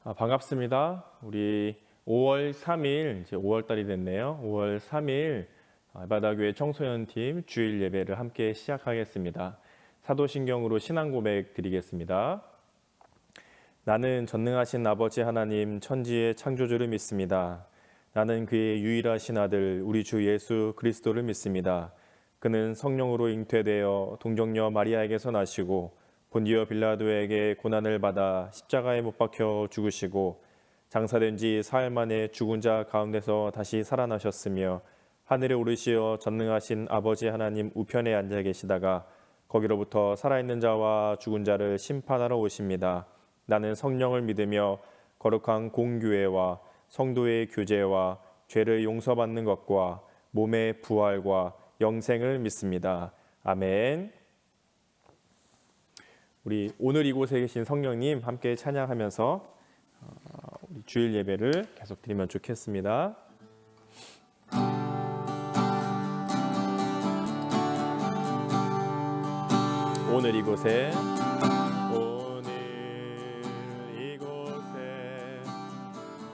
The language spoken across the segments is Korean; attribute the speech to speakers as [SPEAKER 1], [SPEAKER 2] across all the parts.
[SPEAKER 1] 반갑습니다. 우리 5월 3일, 이제 5월 달이 됐네요. 5월 3일 바다교회 청소년팀 주일 예배를 함께 시작하겠습니다. 사도신경으로 신앙 고백 드리겠습니다. 나는 전능하신 아버지 하나님 천지의 창조주를 믿습니다. 나는 그의 유일하신 아들 우리 주 예수 그리스도를 믿습니다. 그는 성령으로 잉태되어 동정녀 마리아에게서 나시고 본디오 빌라도에게 고난을 받아 십자가에 못 박혀 죽으시고 장사된 지 사흘 만에 죽은 자 가운데서 다시 살아나셨으며 하늘에 오르시어 전능하신 아버지 하나님 우편에 앉아 계시다가 거기로부터 살아있는 자와 죽은 자를 심판하러 오십니다. 나는 성령을 믿으며 거룩한 공교회와 성도의 교제와 죄를 용서받는 것과 몸의 부활과 영생을 믿습니다. 아멘. 우리 오늘 이곳에 계신 성령님 함께 찬양하면서 우리 주일 예배를 계속 드리면 좋겠습니다. 오늘 이곳에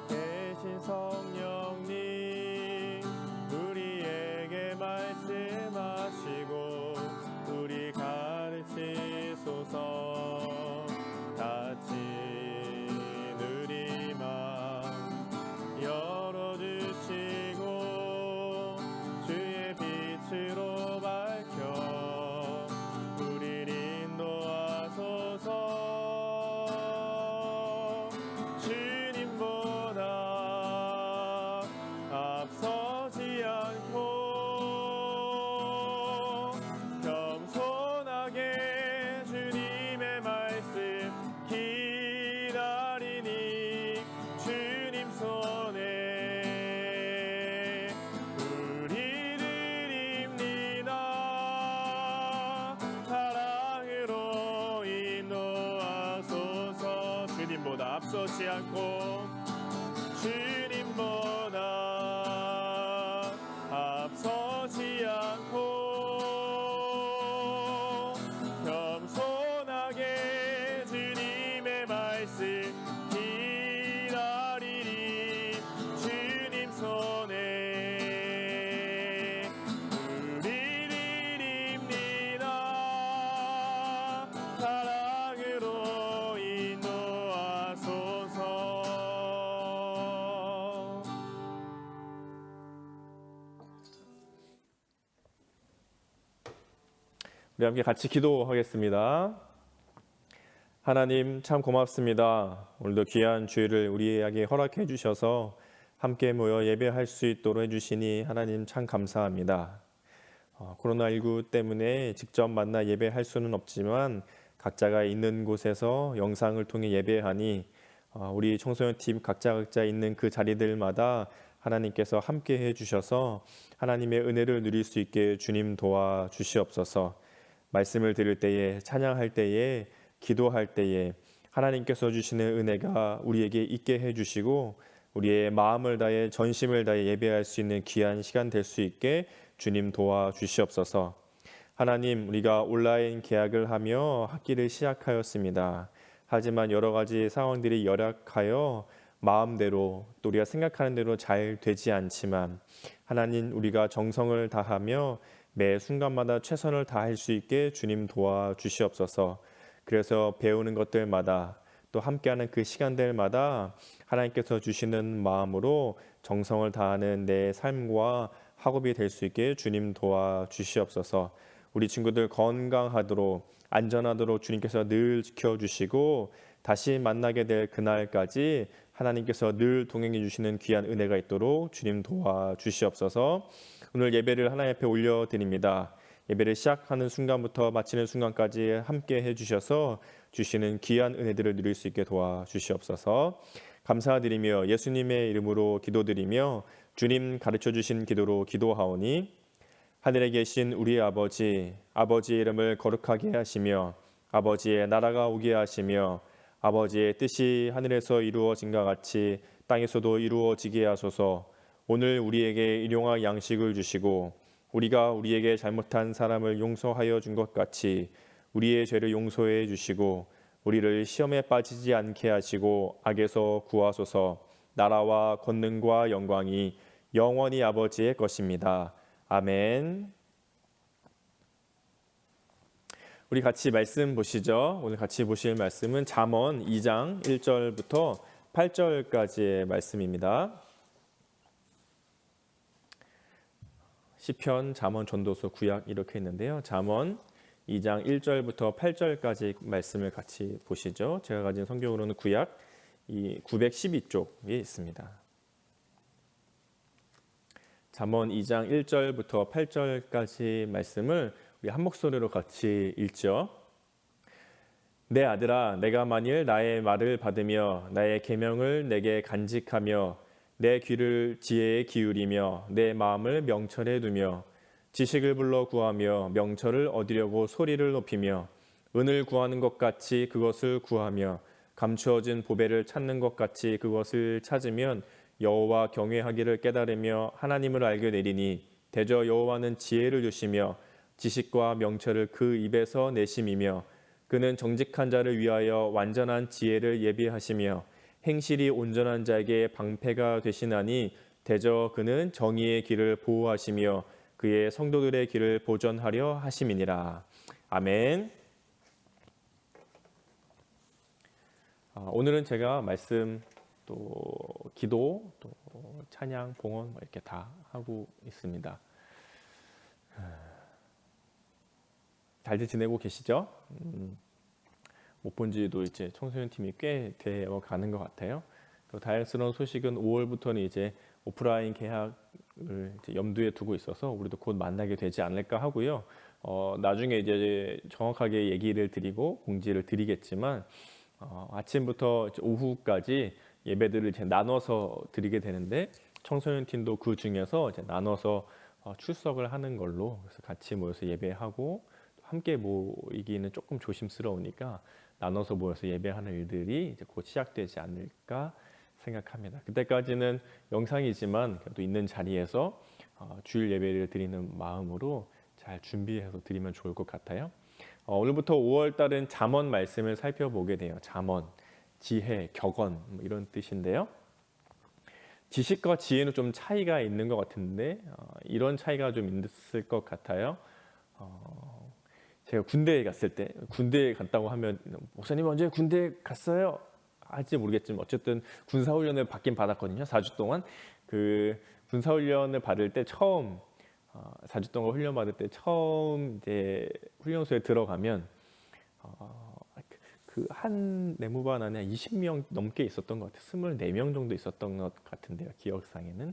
[SPEAKER 1] 계신 성령님 우리에게 말씀하시고 우리 가르치소서. 같이 누리마 열어주시고 주의 빛으로 밝혀 우리를 인도하소서. 주님보다 앞서지 않고 겸손하게 주님의 말씀 기다리니 주님 손에 우리 드립니다. 사랑으로 인도하소서. 주님보다 앞서지 않고 주님보다 앞서지 않고 겸손하게 주님의 말씀 기다리니 주님 손에 우리 드립니다. 사랑으로 인도하소서. 우리 함께 같이 기도하겠습니다. 하나님 참 고맙습니다. 오늘도 귀한 주일을 우리에게 허락해 주셔서 함께 모여 예배할 수 있도록 해주시니 하나님 참 감사합니다. 코로나19 때문에 직접 만나 예배할 수는 없지만 각자가 있는 곳에서 영상을 통해 예배하니 우리 청소년팀 각자 있는 그 자리들마다 하나님께서 함께 해주셔서 하나님의 은혜를 누릴 수 있게 주님 도와주시옵소서. 말씀을 들을 때에, 찬양할 때에, 기도할 때에 하나님께서 주시는 은혜가 우리에게 있게 해주시고 우리의 마음을 다해 전심을 다해 예배할 수 있는 귀한 시간 될 수 있게 주님 도와주시옵소서. 하나님, 우리가 온라인 개학을 하며 학기를 시작하였습니다. 하지만 여러 가지 상황들이 열악하여 마음대로 또 우리가 생각하는 대로 잘 되지 않지만 하나님, 우리가 정성을 다하며 매 순간마다 최선을 다할 수 있게 주님 도와주시옵소서. 그래서 배우는 것들마다 또 함께하는 그 시간들마다 하나님께서 주시는 마음으로 정성을 다하는 내 삶과 학업이 될 수 있게 주님 도와주시옵소서. 우리 친구들 건강하도록 안전하도록 주님께서 늘 지켜주시고 다시 만나게 될 그날까지 하나님께서 늘 동행해 주시는 귀한 은혜가 있도록 주님 도와주시옵소서. 오늘 예배를 하나님 앞에 올려드립니다. 예배를 시작하는 순간부터 마치는 순간까지 함께 해주셔서 주시는 귀한 은혜들을 누릴 수 있게 도와주시옵소서. 감사드리며 예수님의 이름으로 기도드리며 주님 가르쳐주신 기도로 기도하오니 하늘에 계신 우리 아버지의 이름을 거룩하게 하시며 아버지의 나라가 오게 하시며 아버지의 뜻이 하늘에서 이루어진과 같이 땅에서도 이루어지게 하소서. 오늘 우리에게 일용할 양식을 주시고 우리가 우리에게 잘못한 사람을 용서하여 준 것 같이 우리의 죄를 용서해 주시고 우리를 시험에 빠지지 않게 하시고 악에서 구하소서. 나라와 권능과 영광이 영원히 아버지의 것입니다. 아멘. 우리 같이 말씀 보시죠. 오늘 같이 보실 말씀은 잠언 2장 1절부터 8절까지의 말씀입니다. 시편, 잠언, 전도서, 구약 이렇게 있는데요. 잠언 2장 1절부터 8절까지 말씀을 같이 보시죠. 제가 가진 성경으로는 구약 912쪽에 있습니다. 잠언 2장 1절부터 8절까지 말씀을 우리 한 목소리로 같이 읽죠. 내 아들아, 내가 만일 나의 말을 받으며 나의 계명을 내게 간직하며 내 귀를 지혜에 기울이며 내 마음을 명철에 두며 지식을 불러 구하며 명철을 얻으려고 소리를 높이며 은을 구하는 것 같이 그것을 구하며 감추어진 보배를 찾는 것 같이 그것을 찾으면 여호와 경외하기를 깨달으며 하나님을 알게 되리니 대저 여호와는 지혜를 주시며 지식과 명철을 그 입에서 내심이며 그는 정직한 자를 위하여 완전한 지혜를 예비하시며 행실이 온전한 자에게 방패가 되시나니 대저 그는 정의의 길을 보호하시며 그의 성도들의 길을 보전하려 하심이니라. 아멘. 오늘은 제가 말씀 또 기도 또 찬양 봉헌 이렇게 다 하고 있습니다. 잘들 지내고 계시죠? 못 본 지도 이제 청소년 팀이 꽤 되어 가는 것 같아요. 또 다행스러운 소식은 5월부터는 이제 오프라인 개학을 이제 염두에 두고 있어서 우리도 곧 만나게 되지 않을까 하고요. 나중에 이제 정확하게 얘기를 드리고 공지를 드리겠지만 아침부터 이제 오후까지 예배들을 이제 나눠서 드리게 되는데 청소년 팀도 그 중에서 이제 나눠서 출석을 하는 걸로 그래서 같이 모여서 예배하고 함께 모이기는 조금 조심스러우니까 나눠서 모여서 예배하는 일들이 이제 곧 시작되지 않을까 생각합니다. 그때까지는 영상이지만 그래도 있는 자리에서 주일 예배를 드리는 마음으로 잘 준비해서 드리면 좋을 것 같아요. 오늘부터 5월 달은 잠언 말씀을 살펴보게 돼요. 잠언, 지혜, 격언 이런 뜻인데요. 지식과 지혜는 좀 차이가 있는 것 같은데 이런 차이가 좀 있을 것 같아요. 제가 군대에 갔을 때 군대에 갔다고 하면 목사님 언제 군대 갔어요? 할지 모르겠지만 어쨌든 군사훈련을 받긴 받았거든요. 4주 동안 그 군사훈련을 받을 때 처음 4주 동안 훈련 받을 때 처음 이제 훈련소에 들어가면 그 한 내무반 안에 20명 넘게 있었던 것 같아요. 24명 정도 있었던 것 같은데요. 기억상에는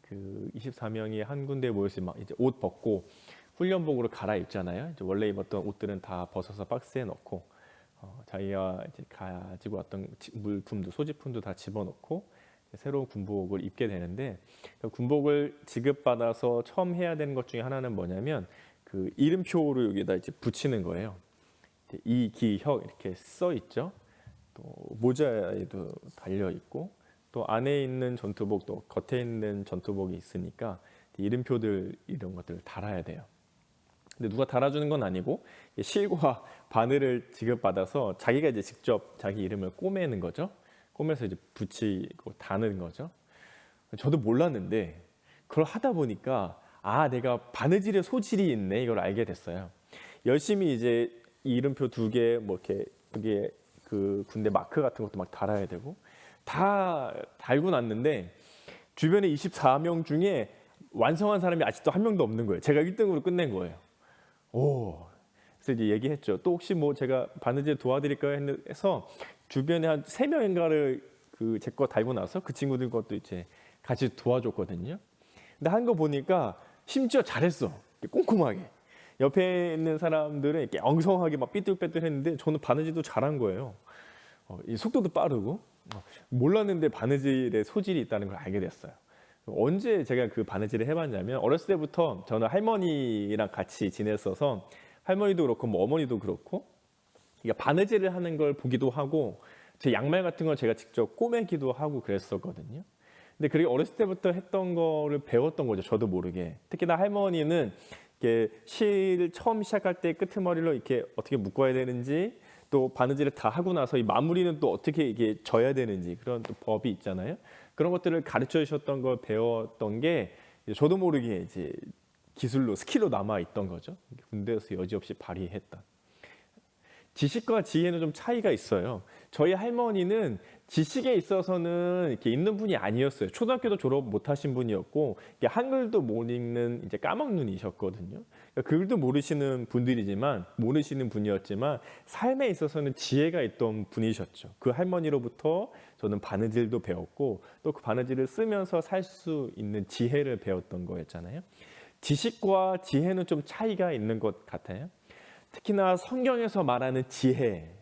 [SPEAKER 1] 그 24명이 한 군데에 모여서 막 이제 옷 벗고 훈련복으로 갈아입잖아요. 이제 원래 입었던 옷들은 다 벗어서 박스에 넣고 자기가 이제 가지고 왔던 물품도 소지품도 다 집어넣고 새로운 군복을 입게 되는데 군복을 지급받아서 처음 해야 되는 것 중에 하나는 뭐냐면 그 이름표를 여기다 이제 붙이는 거예요. 이기혁 이렇게 써 있죠. 또 모자에도 달려 있고 또 안에 있는 전투복 또 겉에 있는 전투복이 있으니까 이름표들 이런 것들을 달아야 돼요. 근데 누가 달아주는 건 아니고 실과 바늘을 지급받아서 자기가 이제 직접 자기 이름을 꼬매는 거죠. 꼬매서 이제 붙이고 다는 거죠. 저도 몰랐는데 그걸 하다 보니까 내가 바느질에 소질이 있네 이걸 알게 됐어요. 열심히 이제 이 이름표 2개 뭐 이렇게 여기에 그 군대 마크 같은 것도 막 달아야 되고 다 달고 났는데 주변에 24명 중에 완성한 사람이 아직도 한 명도 없는 거예요. 제가 1등으로 끝낸 거예요. 그래서 이제 얘기했죠. 또 혹시 뭐 제가 바느질 도와드릴까요? 해서 주변에 한 3명인가를 그 제 거 달고 나서 그 친구들 것도 이제 같이 도와줬거든요. 근데 한 거 보니까 심지어 잘했어. 꼼꼼하게. 옆에 있는 사람들은 이렇게 엉성하게 막 삐뚤빼뚤했는데 저는 바느질도 잘한 거예요. 이 속도도 빠르고 몰랐는데 바느질에 소질이 있다는 걸 알게 됐어요. 언제 제가 그 바느질을 해봤냐면 어렸을 때부터 저는 할머니랑 같이 지냈어서 할머니도 그렇고 뭐 어머니도 그렇고 그러니까 바느질을 하는 걸 보기도 하고 제 양말 같은 걸 제가 직접 꼬매기도 하고 그랬었거든요. 근데 그게 어렸을 때부터 했던 거를 배웠던 거죠. 저도 모르게. 특히나 할머니는 이렇게 실 처음 시작할 때 끄트머리로 이렇게 어떻게 묶어야 되는지, 또 바느질을 다 하고 나서 이 마무리는 또 어떻게 이게 져야 되는지 그런 또 법이 있잖아요. 그런 것들을 가르쳐 주셨던 걸 배웠던 게 저도 모르게 이제 기술로 스킬로 남아 있던 거죠. 군대에서 여지없이 발휘했던. 지식과 지혜는 좀 차이가 있어요. 저희 할머니는 지식에 있어서는 이렇게 있는 분이 아니었어요. 초등학교도 졸업 못하신 분이었고 한글도 못 읽는 이제 까막눈이셨거든요. 그러니까 글도 모르시는 분이었지만 삶에 있어서는 지혜가 있던 분이셨죠. 그 할머니로부터 저는 바느질도 배웠고 또 그 바느질을 쓰면서 살 수 있는 지혜를 배웠던 거였잖아요. 지식과 지혜는 좀 차이가 있는 것 같아요. 특히나 성경에서 말하는 지혜,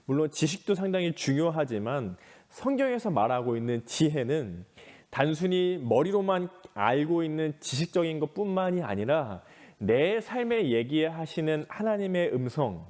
[SPEAKER 1] 물론 지식도 상당히 중요하지만 성경에서 말하고 있는 지혜는 단순히 머리로만 알고 있는 지식적인 것뿐만이 아니라 내 삶에 얘기하시는 하나님의 음성,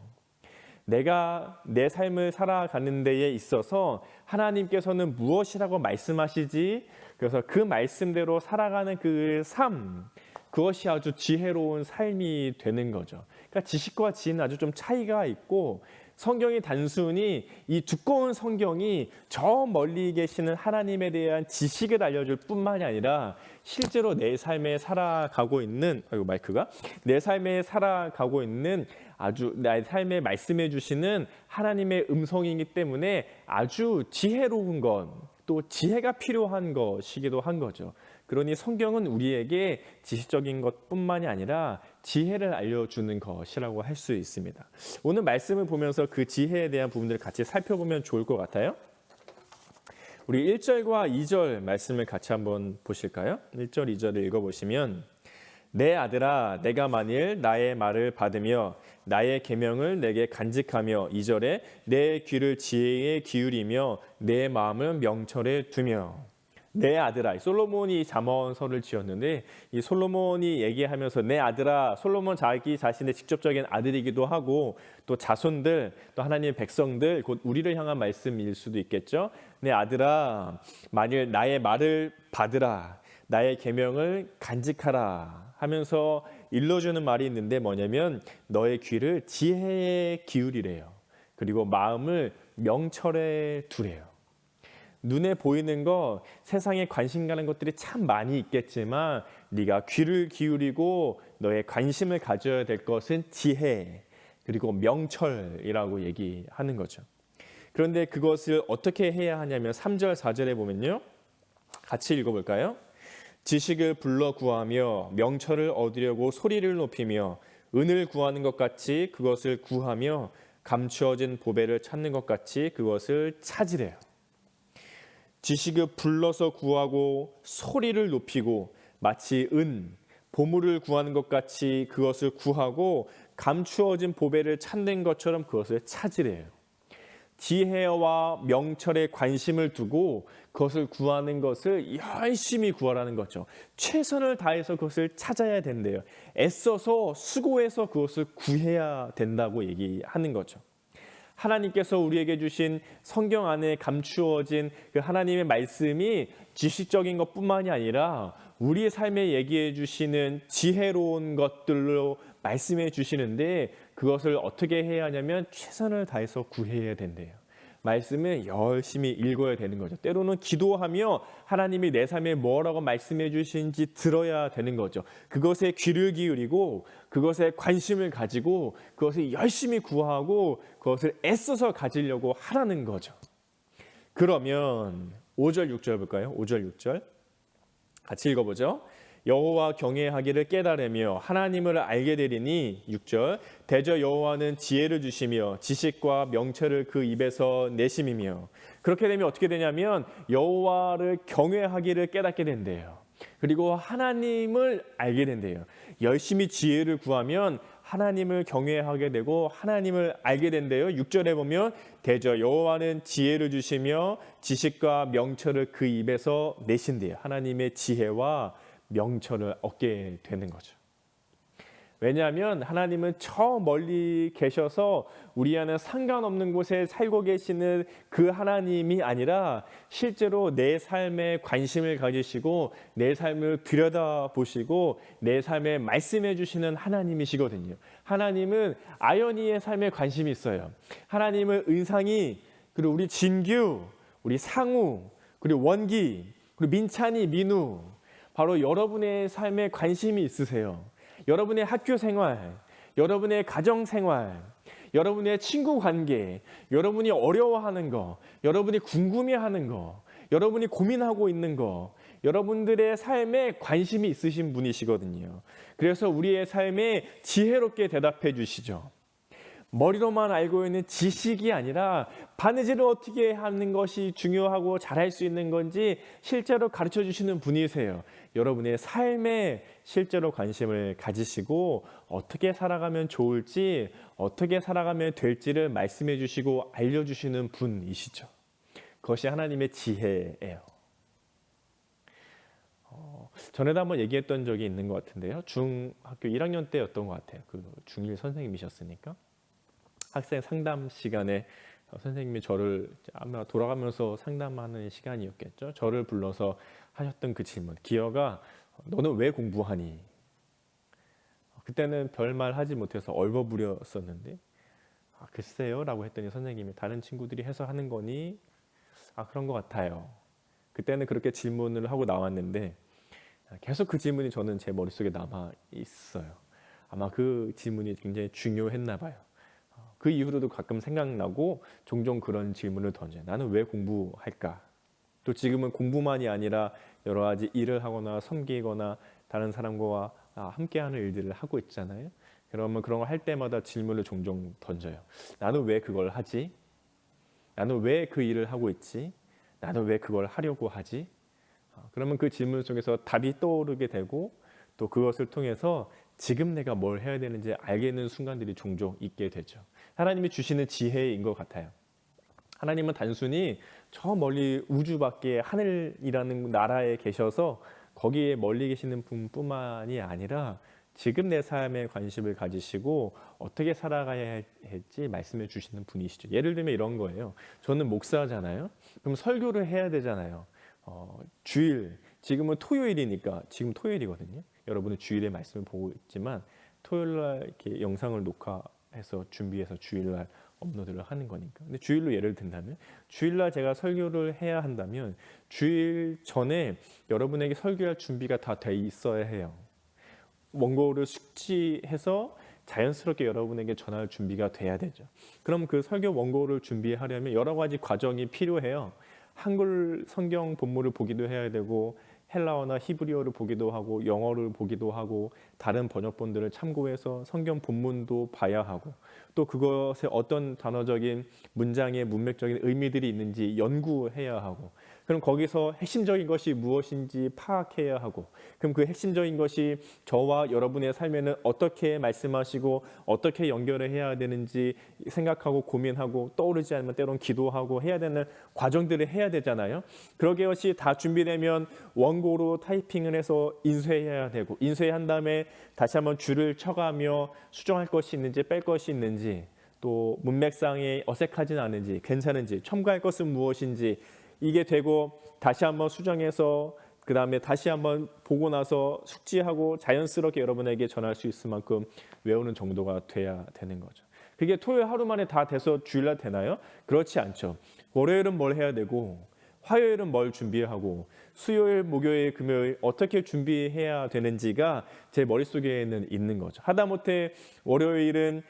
[SPEAKER 1] 내가 내 삶을 살아가는 데에 있어서 하나님께서는 무엇이라고 말씀하시지, 그래서 그 말씀대로 살아가는 그 삶, 그것이 아주 지혜로운 삶이 되는 거죠. 그러니까 지식과 지혜는 아주 좀 차이가 있고, 성경이 단순히 이 두꺼운 성경이 저 멀리 계시는 하나님에 대한 지식을 알려줄 뿐만이 아니라 실제로 내 삶에 살아가고 있는, 내 삶에 살아가고 있는 아주 나의 삶에 말씀해 주시는 하나님의 음성이기 때문에 아주 지혜로운 것, 또 지혜가 필요한 것이기도 한 거죠. 그러니 성경은 우리에게 지식적인 것뿐만이 아니라 지혜를 알려주는 것이라고 할 수 있습니다. 오늘 말씀을 보면서 그 지혜에 대한 부분들을 같이 살펴보면 좋을 것 같아요. 우리 1절과 2절 말씀을 같이 한번 보실까요? 1절, 2절을 읽어보시면 내 아들아 내가 만일 나의 말을 받으며 나의 계명을 내게 간직하며 2절에 내 귀를 지혜에 기울이며 내 마음을 명철에 두며 내 아들아, 솔로몬이 잠언서를 지었는데 이 솔로몬이 얘기하면서 내 아들아, 솔로몬 자기 자신의 직접적인 아들이기도 하고 또 자손들, 또 하나님의 백성들, 곧 우리를 향한 말씀일 수도 있겠죠. 내 아들아, 만일 나의 말을 받으라, 나의 계명을 간직하라 하면서 일러주는 말이 있는데 뭐냐면 너의 귀를 지혜에 기울이래요. 그리고 마음을 명철에 두래요. 눈에 보이는 거, 세상에 관심 가는 것들이 참 많이 있겠지만 네가 귀를 기울이고 너의 관심을 가져야 될 것은 지혜, 그리고 명철이라고 얘기하는 거죠. 그런데 그것을 어떻게 해야 하냐면 3절, 4절에 보면요. 같이 읽어볼까요? 지식을 불러 구하며 명철을 얻으려고 소리를 높이며 은을 구하는 것 같이 그것을 구하며 감추어진 보배를 찾는 것 같이 그것을 찾으래요. 지식을 불러서 구하고 소리를 높이고 마치 보물을 구하는 것 같이 그것을 구하고 감추어진 보배를 찾는 것처럼 그것을 찾으래요. 지혜와 명철에 관심을 두고 그것을 구하는 것을 열심히 구하라는 거죠. 최선을 다해서 그것을 찾아야 된대요. 애써서 수고해서 그것을 구해야 된다고 얘기하는 거죠. 하나님께서 우리에게 주신 성경 안에 감추어진 그 하나님의 말씀이 지식적인 것뿐만이 아니라 우리의 삶에 얘기해 주시는 지혜로운 것들로 말씀해 주시는데 그것을 어떻게 해야 하냐면 최선을 다해서 구해야 된대요. 말씀을 열심히 읽어야 되는 거죠. 때로는 기도하며 하나님이 내 삶에 뭐라고 말씀해 주시는지 들어야 되는 거죠. 그것에 귀를 기울이고 그것에 관심을 가지고 그것을 열심히 구하고 그것을 애써서 가지려고 하라는 거죠. 그러면 5절, 6절 볼까요? 5절, 6절 같이 읽어보죠. 여호와 경외하기를 깨달으며 하나님을 알게 되리니 6절 대저 여호와는 지혜를 주시며 지식과 명철을 그 입에서 내심이며 그렇게 되면 어떻게 되냐면 여호와를 경외하기를 깨닫게 된대요. 그리고 하나님을 알게 된대요. 열심히 지혜를 구하면 하나님을 경외하게 되고 하나님을 알게 된대요. 6절에 보면 대저 여호와는 지혜를 주시며 지식과 명철을 그 입에서 내신대요. 하나님의 지혜와 명철을 얻게 되는 거죠. 왜냐하면 하나님은 저 멀리 계셔서 우리와는 상관없는 곳에 살고 계시는 그 하나님이 아니라 실제로 내 삶에 관심을 가지시고 내 삶을 들여다보시고 내 삶에 말씀해 주시는 하나님이시거든요. 하나님은 아연이의 삶에 관심이 있어요. 하나님은 은상이, 그리고 우리 진규, 우리 상우, 그리고 원기, 그리고 민찬이, 민우, 바로 여러분의 삶에 관심이 있으세요. 여러분의 학교 생활, 여러분의 가정 생활, 여러분의 친구 관계, 여러분이 어려워하는 거, 여러분이 궁금해하는 거, 여러분이 고민하고 있는 거, 여러분들의 삶에 관심이 있으신 분이시거든요. 그래서 우리의 삶에 지혜롭게 대답해 주시죠. 머리로만 알고 있는 지식이 아니라 바느질을 어떻게 하는 것이 중요하고 잘할 수 있는 건지 실제로 가르쳐 주시는 분이세요. 여러분의 삶에 실제로 관심을 가지시고 어떻게 살아가면 좋을지, 어떻게 살아가면 될지를 말씀해 주시고 알려주시는 분이시죠. 그것이 하나님의 지혜예요. 전에도 한번 얘기했던 적이 있는 것 같은데요. 중학교 1학년 때였던 것 같아요. 그 중1 선생님이셨으니까. 학생 상담 시간에 선생님이 저를 아마 돌아가면서 상담하는 시간이었겠죠. 저를 불러서 하셨던 그 질문. 기어가 너는 왜 공부하니? 그때는 별말 하지 못해서 얼버무렸었는데 글쎄요 라고 했더니 선생님이 다른 친구들이 해서 하는 거니? 그런 것 같아요. 그때는 그렇게 질문을 하고 나왔는데 계속 그 질문이 저는 제 머릿속에 남아 있어요. 아마 그 질문이 굉장히 중요했나 봐요. 그 이후로도 가끔 생각나고 종종 그런 질문을 던져요. 나는 왜 공부할까? 또 지금은 공부만이 아니라 여러 가지 일을 하거나 섬기거나 다른 사람과 함께하는 일들을 하고 있잖아요. 그러면 그런 걸 할 때마다 질문을 종종 던져요. 나는 왜 그걸 하지? 나는 왜 그 일을 하고 있지? 나는 왜 그걸 하려고 하지? 그러면 그 질문 속에서 답이 떠오르게 되고 또 그것을 통해서 지금 내가 뭘 해야 되는지 알게 되는 순간들이 종종 있게 되죠. 하나님이 주시는 지혜인 것 같아요. 하나님은 단순히 저 멀리 우주 밖에 하늘이라는 나라에 계셔서 거기에 멀리 계시는 분뿐만이 아니라 지금 내 삶에 관심을 가지시고 어떻게 살아가야 할지 말씀해 주시는 분이시죠. 예를 들면 이런 거예요. 저는 목사잖아요. 그럼 설교를 해야 되잖아요. 주일, 지금은 토요일이니까 지금 토요일이거든요. 여러분은 주일에 말씀을 보고 있지만 토요일날 이렇게 영상을 녹화해서 준비해서 주일날 업로드를 하는 거니까. 근데 주일로 예를 든다면 주일날 제가 설교를 해야 한다면 주일 전에 여러분에게 설교할 준비가 다 돼 있어야 해요. 원고를 숙지해서 자연스럽게 여러분에게 전할 준비가 돼야 되죠. 그럼 그 설교 원고를 준비하려면 여러 가지 과정이 필요해요. 한글 성경 본문을 보기도 해야 되고 헬라어나 히브리어를 보기도 하고 영어를 보기도 하고 다른 번역본들을 참고해서 성경 본문도 봐야 하고 또 그것에 어떤 단어적인 문장의 문맥적인 의미들이 있는지 연구해야 하고 그럼 거기서 핵심적인 것이 무엇인지 파악해야 하고 그럼 그 핵심적인 것이 저와 여러분의 삶에는 어떻게 말씀하시고 어떻게 연결을 해야 되는지 생각하고 고민하고 떠오르지 않으면 때론 기도하고 해야 되는 과정들을 해야 되잖아요. 그러게 것이 다 준비되면 원고로 타이핑을 해서 인쇄해야 되고 인쇄한 다음에 다시 한번 줄을 쳐가며 수정할 것이 있는지 뺄 것이 있는지 또 문맥상에 어색하진 않은지 괜찮은지 첨가할 것은 무엇인지 이게 되고 다시 한번 수정해서 그 다음에 다시 한번 보고 나서 숙지하고 자연스럽게 여러분에게 전할 수 있을 만큼 외우는 정도가 돼야 되는 거죠. 그게 토요일 하루 만에 다 돼서 주일날 되나요? 그렇지 않죠. 월요일은 뭘 해야 되고 화요일은 뭘 준비하고 수요일, 목요일, 금요일 어떻게 준비해야 되는지가 제 머릿속에는 있는 거죠. 하다못해 월요일은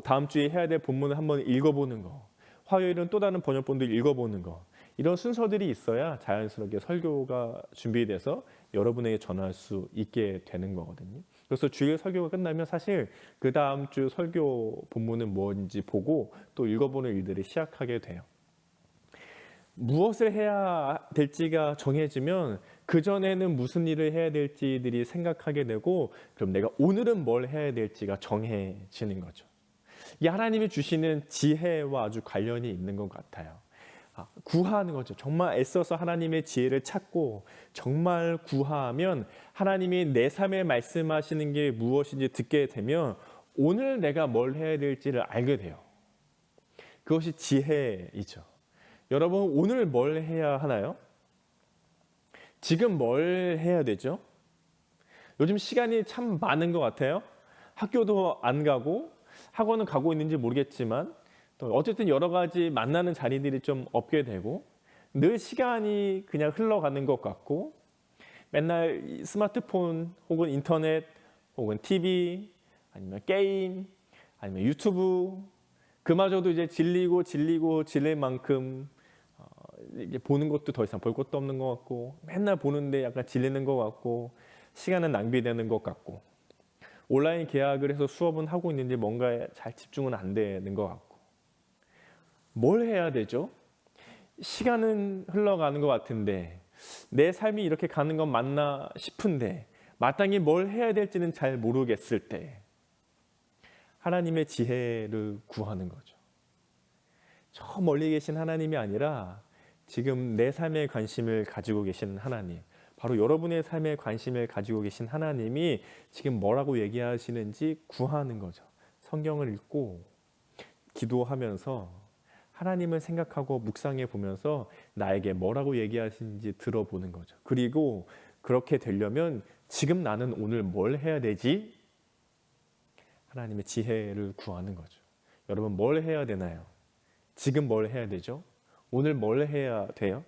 [SPEAKER 1] 다음 주에 해야 될 본문을 한번 읽어보는 거, 화요일은 또 다른 번역본도 읽어보는 거, 이런 순서들이 있어야 자연스럽게 설교가 준비돼서 여러분에게 전할 수 있게 되는 거거든요. 그래서 주일 설교가 끝나면 사실 그 다음 주 설교 본문은 뭔지 보고 또 읽어보는 일들을 시작하게 돼요. 무엇을 해야 될지가 정해지면 그전에는 무슨 일을 해야 될지들이 생각하게 되고 그럼 내가 오늘은 뭘 해야 될지가 정해지는 거죠. 이 하나님이 주시는 지혜와 아주 관련이 있는 것 같아요. 구하는 거죠. 정말 애써서 하나님의 지혜를 찾고 정말 구하면 하나님이 내 삶에 말씀하시는 게 무엇인지 듣게 되면 오늘 내가 뭘 해야 될지를 알게 돼요. 그것이 지혜이죠. 여러분 오늘 뭘 해야 하나요? 지금 뭘 해야 되죠? 요즘 시간이 참 많은 것 같아요. 학교도 안 가고 학원은 가고 있는지 모르겠지만 또 어쨌든 여러 가지 만나는 자리들이 좀 없게 되고 늘 시간이 그냥 흘러가는 것 같고 맨날 스마트폰 혹은 인터넷 혹은 TV 아니면 게임 아니면 유튜브 그마저도 이제 질릴 만큼 이게 보는 것도 더 이상 볼 것도 없는 것 같고 맨날 보는데 약간 질리는 것 같고 시간은 낭비되는 것 같고 온라인 계약을 해서 수업은 하고 있는지 뭔가에 잘 집중은 안 되는 것 같고 뭘 해야 되죠? 시간은 흘러가는 것 같은데 내 삶이 이렇게 가는 건 맞나 싶은데 마땅히 뭘 해야 될지는 잘 모르겠을 때 하나님의 지혜를 구하는 거죠. 저 멀리 계신 하나님이 아니라 지금 내 삶에 관심을 가지고 계신 하나님, 바로 여러분의 삶에 관심을 가지고 계신 하나님이 지금 뭐라고 얘기하시는지 구하는 거죠. 성경을 읽고 기도하면서 하나님을 생각하고 묵상해 보면서 나에게 뭐라고 얘기하시는지 들어보는 거죠. 그리고 그렇게 되려면 지금 나는 오늘 뭘 해야 되지? 하나님의 지혜를 구하는 거죠. 여러분 뭘 해야 되나요? 지금 뭘 해야 되죠? 오늘 뭘 해야 돼요?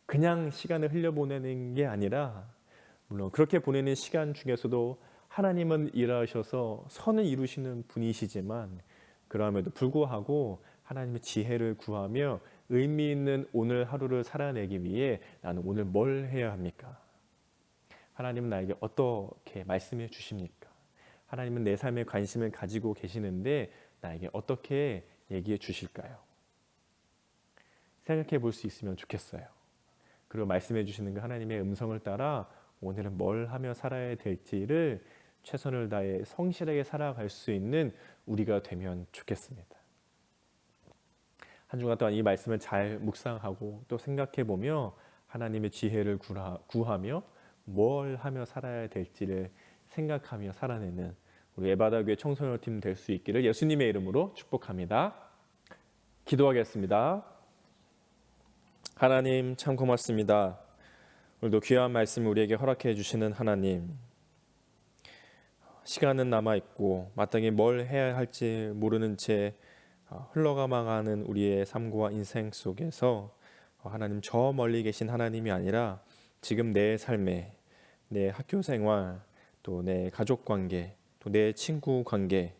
[SPEAKER 1] 그냥 시간을 흘려보내는 게 아니라 물론 그렇게 보내는 시간 중에서도 하나님은 일하셔서 선을 이루시는 분이시지만 그럼에도 불구하고 하나님의 지혜를 구하며 의미 있는 오늘 하루를 살아내기 위해 나는 오늘 뭘 해야 합니까? 하나님은 나에게 어떻게 말씀해 주십니까? 하나님은 내 삶에 관심을 가지고 계시는데 나에게 어떻게 얘기해 주실까요? 생각해 볼 수 있으면 좋겠어요. 그리고 말씀해 주시는 그 하나님의 음성을 따라 오늘은 뭘 하며 살아야 될지를 최선을 다해 성실하게 살아갈 수 있는 우리가 되면 좋겠습니다. 한 주간 동안 이 말씀을 잘 묵상하고 또 생각해 보며 하나님의 지혜를 구하며 뭘 하며 살아야 될지를 생각하며 살아내는 우리 에바다교회 청소년팀 될 수 있기를 예수님의 이름으로 축복합니다. 기도하겠습니다. 하나님 참 고맙습니다. 오늘도 귀한 말씀 우리에게 허락해 주시는 하나님, 시간은 남아있고 마땅히 뭘 해야 할지 모르는 채 흘러가망하는 우리의 삶과 인생 속에서 하나님 저 멀리 계신 하나님이 아니라 지금 내 삶에 내 학교 생활 또 내 가족 관계 또 내 친구 관계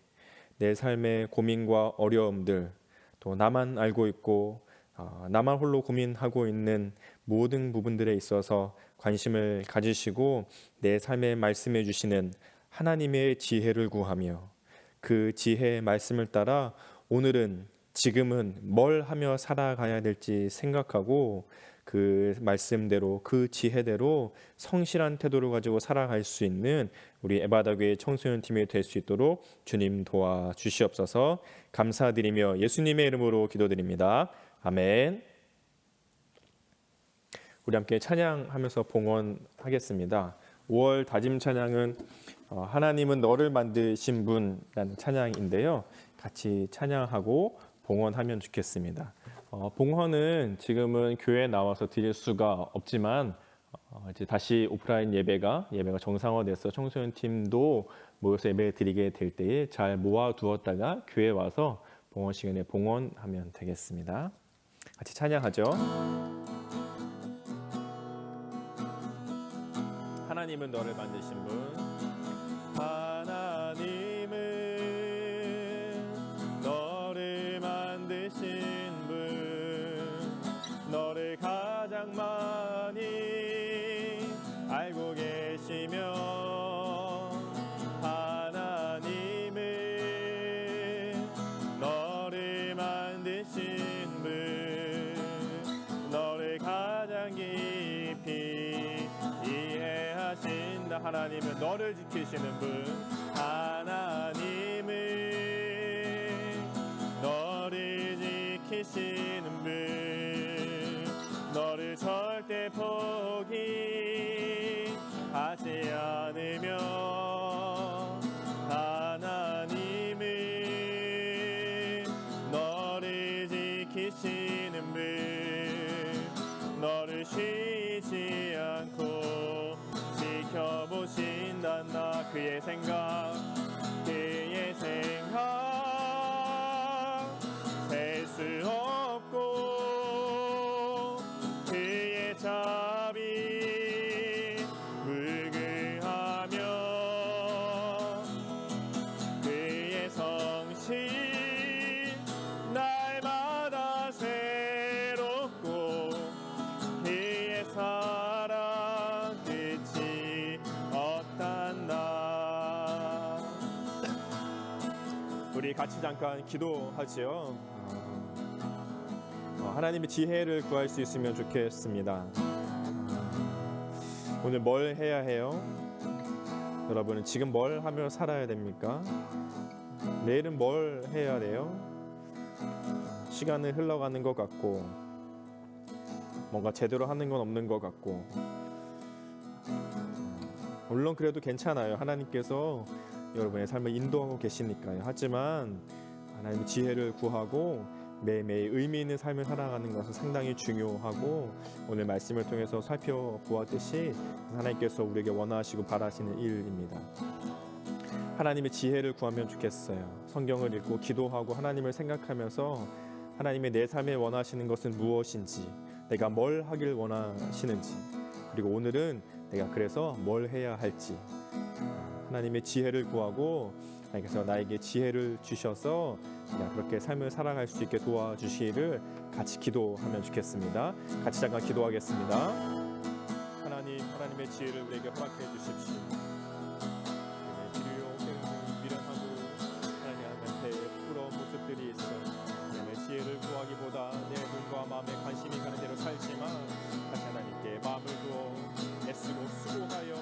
[SPEAKER 1] 내 삶의 고민과 어려움들 또 나만 알고 있고 나만 홀로 고민하고 있는 모든 부분들에 있어서 관심을 가지시고 내 삶에 말씀해 주시는 하나님의 지혜를 구하며 그 지혜의 말씀을 따라 오늘은 지금은 뭘 하며 살아가야 될지 생각하고 그 말씀대로 그 지혜대로 성실한 태도를 가지고 살아갈 수 있는 우리 에바다교회 청소년 팀이 될 수 있도록 주님 도와주시옵소서. 감사드리며 예수님의 이름으로 기도드립니다. 아멘. 우리 함께 찬양하면서 봉헌하겠습니다. 5월 다짐 찬양은 하나님은 너를 만드신 분이라는 찬양인데요. 같이 찬양하고 봉헌하면 좋겠습니다. 봉헌은 지금은 교회에 나와서 드릴 수가 없지만 이제 다시 오프라인 예배가 정상화돼서 청소년 팀도 모여서 예배 드리게 될 때에 잘 모아두었다가 교회에 와서 봉헌 시간에 봉헌하면 되겠습니다. 같이 찬양하죠. 하나님은 너를 만드신 분, 하나님은 너를 만드신 분, 너를 가장 많이 알고 계시며 하나님은 너를 만드신 분, 너를 가장 깊이 이해하신다. 하나님은 너를 지키시는 분, 하나님은 너를 지키시는 분, 너를 절대 포기하지 않으며 하나님은 너를 지키시는 분, 너를 쉬지 않고 지켜보신다. 나 그의 생각 셀 수 없고 그의 자비 무궁하며 그의 성실 날마다 새롭고 그의 사랑 끝이 없단다. 우리 같이 잠깐 기도하지요. 하나님의 지혜를 구할 수 있으면 좋겠습니다. 오늘 뭘 해야 해요? 여러분은 지금 뭘 하며 살아야 됩니까? 내일은 뭘 해야 돼요? 시간은 흘러가는 것 같고 뭔가 제대로 하는 건 없는 것 같고, 물론 그래도 괜찮아요. 하나님께서 여러분의 삶을 인도하고 계시니까요. 하지만 하나님의 지혜를 구하고 매일매일 의미 있는 삶을 살아가는 것은 상당히 중요하고, 오늘 말씀을 통해서 살펴보았듯이 하나님께서 우리에게 원하시고 바라시는 일입니다. 하나님의 지혜를 구하면 좋겠어요. 성경을 읽고 기도하고 하나님을 생각하면서 하나님의 내 삶에 원하시는 것은 무엇인지, 내가 뭘 하길 원하시는지, 그리고 오늘은 내가 그래서 뭘 해야 할지, 하나님의 지혜를 구하고 하나님께서 나에게 지혜를 주셔서 내가 그렇게 삶을 살아갈 수 있게 도와주시기를 같이 기도하면 좋겠습니다. 같이 잠깐 기도하겠습니다. 하나님의 지혜를 우리에게 허락해 주십시오. 미련하고 하나님 앞에 부러운 모습들이 있어 하나님의 지혜를 구하기보다 내 눈과 마음에 관심이 가는 대로 살지만, 다시 하나님께 마음을 두어 애쓰고 수고하여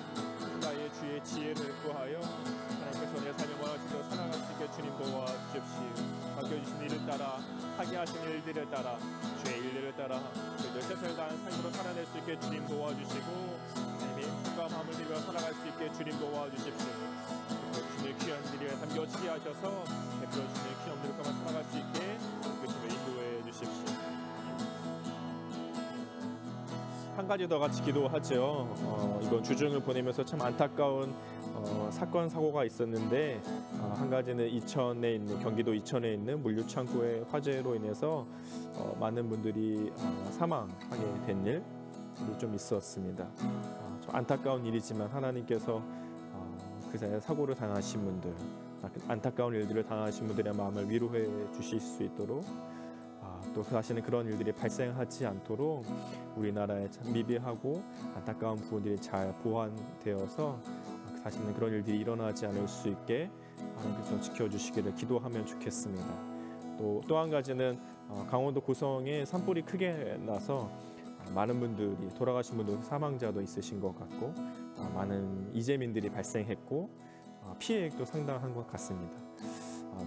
[SPEAKER 1] 나의 주의 지혜를 구하여 하나님께서 내 삶을 원하시는 대로 살아갈 수 있게 주님 도와주십시오. 맡겨주신 일을 따라, 하게 하신 일들을 따라, 주의 일들을 따라 그들 최선을 다한 삶으로 살아낼 수 있게 주님 도와주시고, 하나님의 힘과 마음을 들여 살아갈 수 있게 주님 도와주십시오. 주님의 귀한 일에 담겨지게 하셔서 베풀어 주시는 귀한 일들과 살아갈 수 있게 그 주님을 인도해 주십시오. 한 가지 더 같이 기도하죠. 이번 주중을 보내면서 참 안타까운 사건 사고가 있었는데, 한 가지는 이천에 있는, 경기도 이천에 있는 물류 창고의 화재로 인해서 많은 분들이 사망하게 된 일이 좀 있었습니다. 좀 안타까운 일이지만 하나님께서 그 사이에 사고를 당하신 분들, 안타까운 일들을 당하신 분들의 마음을 위로해 주실 수 있도록, 또 다시는 그런 일들이 발생하지 않도록 우리나라에 참 미비하고 안타까운 부분들이 잘 보완되어서 다시는 그런 일들이 일어나지 않을 수 있게 하나님께서 지켜주시기를 기도하면 좋겠습니다. 또 한 가지는 강원도 고성에 산불이 크게 나서 많은 분들이, 돌아가신 분들, 사망자도 있으신 것 같고 많은 이재민들이 발생했고 피해액도 상당한 것 같습니다.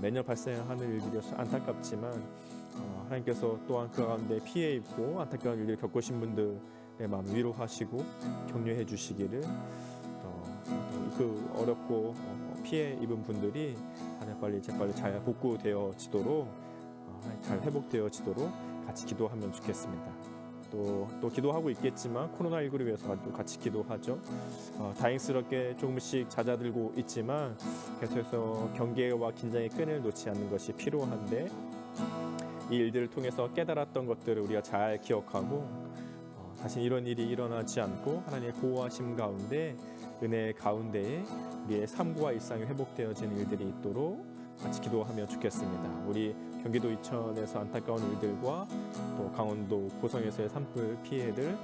[SPEAKER 1] 매년 발생하는 일들이 안타깝지만 하나님께서 또한 그 가운데 피해 입고 안타까운 일을 겪으신 분들의 마음을 위로하시고 격려해 주시기를, 그 어렵고 피해 입은 분들이 재빨리 잘 복구되어지도록, 잘 회복되어지도록 같이 기도하면 좋겠습니다. 또 기도하고 있겠지만 코로나19를 위해서 또 같이 기도하죠. 다행스럽게 조금씩 잦아들고 있지만 계속해서 경계와 긴장의 끈을 놓지 않는 것이 필요한데, 이 일들을 통해서 깨달았던 것들을 우리가 잘 기억하고 다시 이런 일이 일어나지 않고 하나님의 보호하심 가운데, 은혜 가운데에 우리의 삶과 일상이 회복되어지는 일들이 있도록 같이 기도하면 좋겠습니다. 우리 경기도 이천에서 안타까운 일들과 또 강원도 고성에서의 산불 피해들,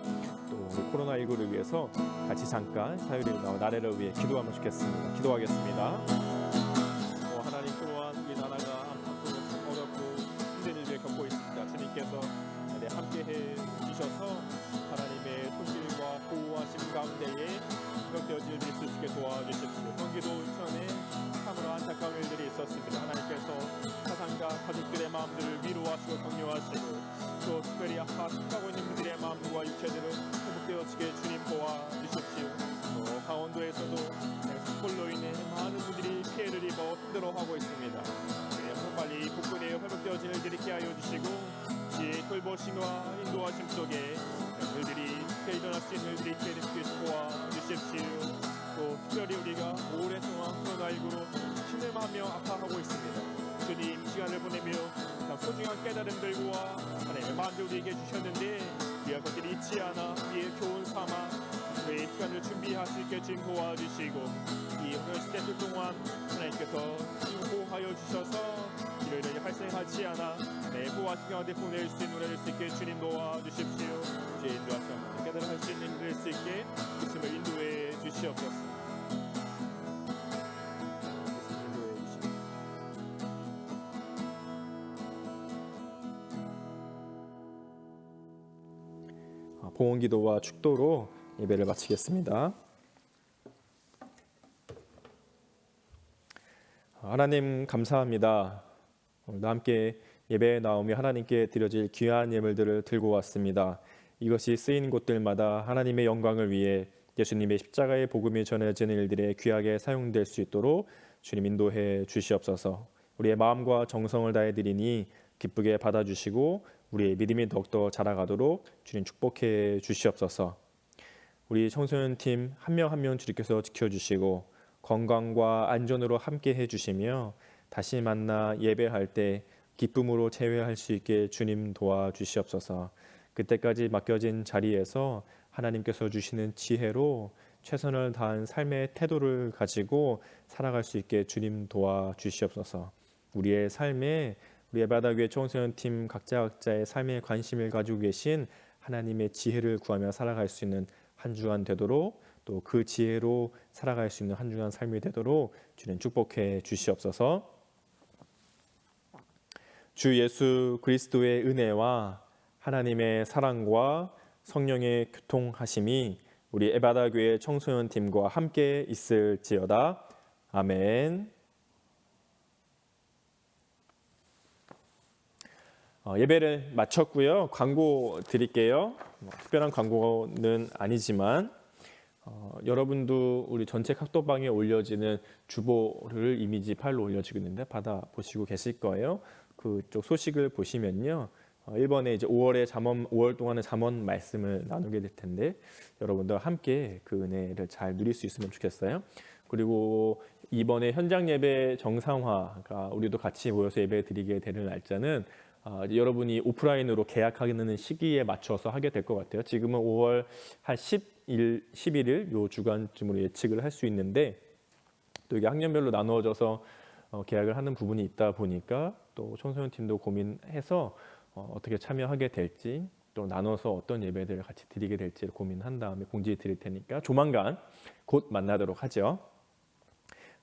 [SPEAKER 1] 또 우리 코로나19를 위해서 같이 잠깐 사유리 나라를 위해 기도하면 좋겠습니다. 기도하겠습니다. 하나님, 또한 이 나라가 안타깝고 어렵고 힘든 일을 겪고 있습니다. 주님께서 함께해 주셔서 하나님의 손길과 보호하심 가운데에 회복되어질 일이 있을 수 있게 도와주십시오. 경기도 이천에 참으로 안타까운 일들이 있었습니다. 하나님께서 사상과 가족들의 마음들을 위로하시고 인도하시고 격려하시고 또 특별히 아파하고 있는 분들의 마음과 육체들을 회복되어지게 주님 도와주십시오. 또 강원도에서도 습불로 인해 많은 분들이 피해를 입어 힘들어하고 있습니다. 빨리 복근에 회복되어질 일들이 있게 하여 주시고 지혜의 돌보심과 인도하심 속에 일들이 크게 일어날 수 있는 일들이 있게 되시고 도와주십시오. 또 특별히 우리가 오랫동안 코로나19로 신음하며 아파하고 있습니다. 주님 시간을 보내며 소중한 깨달음들과 하나님의 마음을 우리에게 주셨는데 우리가 그것들을 잊지 않아 우리의 교훈 삼아 우리의 시간을 준비할 수 있게 주님 도와주시고 이 오늘 시대들 동안 하나님께서 보호하여 주셔서 이러이러히 발생하지 않아 내 보호하신 가운데 보낼 수 있는 노래를 수 있게 주님 도와주십시오. 주의 인도하시면 깨달음할 수 있는 일을 수 있게 주님을 인도해 주시옵소서. 봉헌기도와 축도로 예배를 마치겠습니다. 하나님 감사합니다. 오늘도 함께 예배에 나오며 하나님께 드려질 귀한 예물들을 들고 왔습니다. 이것이 쓰인 곳들마다 하나님의 영광을 위해 예수님의 십자가의 복음이 전해지는 일들에 귀하게 사용될 수 있도록 주님 인도해 주시옵소서. 우리의 마음과 정성을 다해 드리니 기쁘게 받아주시고 우리의 믿음이 더욱더 자라가도록 주님 축복해 주시옵소서. 우리 청소년팀 한 명 한 명 주님께서 지켜주시고 건강과 안전으로 함께 해주시며 다시 만나 예배할 때 기쁨으로 재회할 수 있게 주님 도와주시옵소서. 그때까지 맡겨진 자리에서 하나님께서 주시는 지혜로 최선을 다한 삶의 태도를 가지고 살아갈 수 있게 주님 도와주시옵소서. 우리의 삶에 우리 예배바다교회 청소년팀 각자의 삶에 관심을 가지고 계신 하나님의 지혜를 구하며 살아갈 수 있는 한 주간 되도록 또 그 지혜로 살아갈 수 있는 한 주간 삶이 되도록 주님 축복해 주시옵소서. 주 예수 그리스도의 은혜와 하나님의 사랑과 성령의 교통하심이 우리 예배바다교회 청소년팀과 함께 있을지어다. 아멘. 예배를 마쳤고요. 광고 드릴게요. 특별한 광고는 아니지만 여러분도 우리 전체 카톡방에 올려지는 주보를 이미지 파일로 올려지고 있는데 받아보시고 계실 거예요. 그쪽 소식을 보시면요. 1번에 이제 5월 동안의 잠언 말씀을 나누게 될 텐데 여러분들 함께 그 은혜를 잘 누릴 수 있으면 좋겠어요. 그리고 이번에 현장 예배 정상화가 우리도 같이 모여서 예배 드리게 되는 날짜는 여러분이 오프라인으로 계약하는 시기에 맞춰서 하게 될 것 같아요. 지금은 5월 한 11일 요 주간쯤으로 예측을 할 수 있는데 또 이게 학년별로 나누어져서 계약을 하는 부분이 있다 보니까 또 청소년 팀도 고민해서 어떻게 참여하게 될지 또 나눠서 어떤 예배들을 같이 드리게 될지를 고민한 다음에 공지해 드릴 테니까 조만간 곧 만나도록 하죠.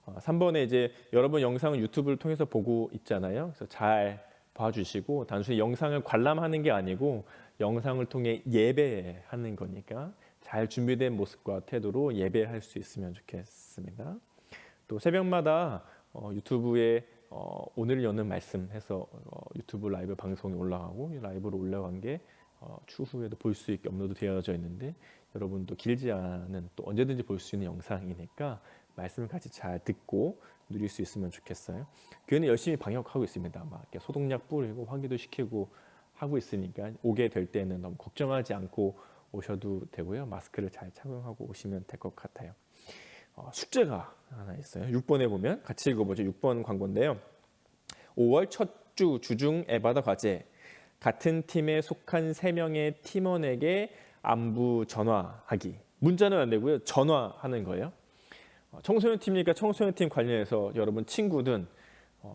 [SPEAKER 1] 3번에 이제 여러분 영상은 유튜브를 통해서 보고 있잖아요. 그래서 잘 봐주시고 단순히 영상을 관람하는 게 아니고 영상을 통해 예배하는 거니까 잘 준비된 모습과 태도로 예배할 수 있으면 좋겠습니다. 또 새벽마다 유튜브에 오늘 여는 말씀 해서 유튜브 라이브 방송이 올라가고 라이브로 올라간 게 추후에도 볼 수 있게 업로드 되어져 있는데 여러분도 길지 않은 또 언제든지 볼 수 있는 영상이니까 말씀을 같이 잘 듣고 누릴 수 있으면 좋겠어요. 교회는 열심히 방역하고 있습니다. 막 이렇게 소독약 뿌리고 환기도 시키고 하고 있으니까 오게 될 때는 너무 걱정하지 않고 오셔도 되고요. 마스크를 잘 착용하고 오시면 될 것 같아요. 숙제가 하나 있어요. 6번에 보면 같이 읽어보죠. 6번 광고인데요. 5월 첫 주 주중 에바다 과제 같은 팀에 속한 3명의 팀원에게 안부 전화하기. 문자는 안 되고요. 전화하는 거예요. 청소년 팀이니까 청소년 팀 관련해서 여러분 친구든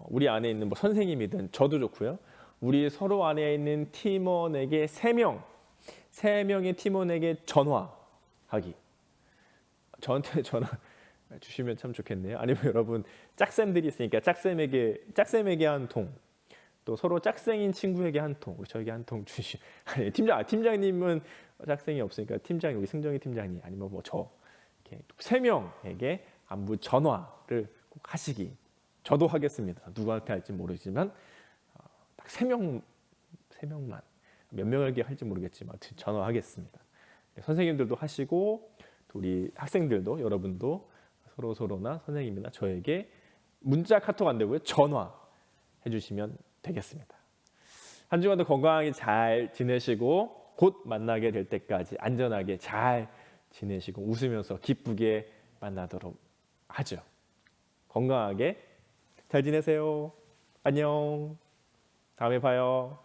[SPEAKER 1] 우리 안에 있는 뭐 선생님이든 저도 좋고요. 우리 서로 안에 있는 팀원에게 3명의 팀원에게 전화하기. 저한테 전화 주시면 참 좋겠네요. 아니면 여러분 짝쌤들이 있으니까 짝쌤에게 한 통, 또 서로 짝생인 친구에게 한 통, 저에게 한 통 주시. 아니 팀장님은 짝생이 없으니까 팀장이 우리 승정이 팀장님 아니면 뭐 저 이렇게 3명에게 안부 전화를 꼭 하시기. 저도 하겠습니다. 누구한테 할지 모르지만 딱 3명 3명만. 몇 명에게 할지 모르겠지만 전화하겠습니다. 선생님들도 하시고 또 우리 학생들도 여러분도 서로나 선생님이나 저에게 문자 카톡 안 되고요. 전화해 주시면 되겠습니다. 한 주간도 건강하게 잘 지내시고 곧 만나게 될 때까지 안전하게 잘 지내시고 웃으면서 기쁘게 만나도록 하죠. 건강하게 잘 지내세요. 안녕. 다음에 봐요.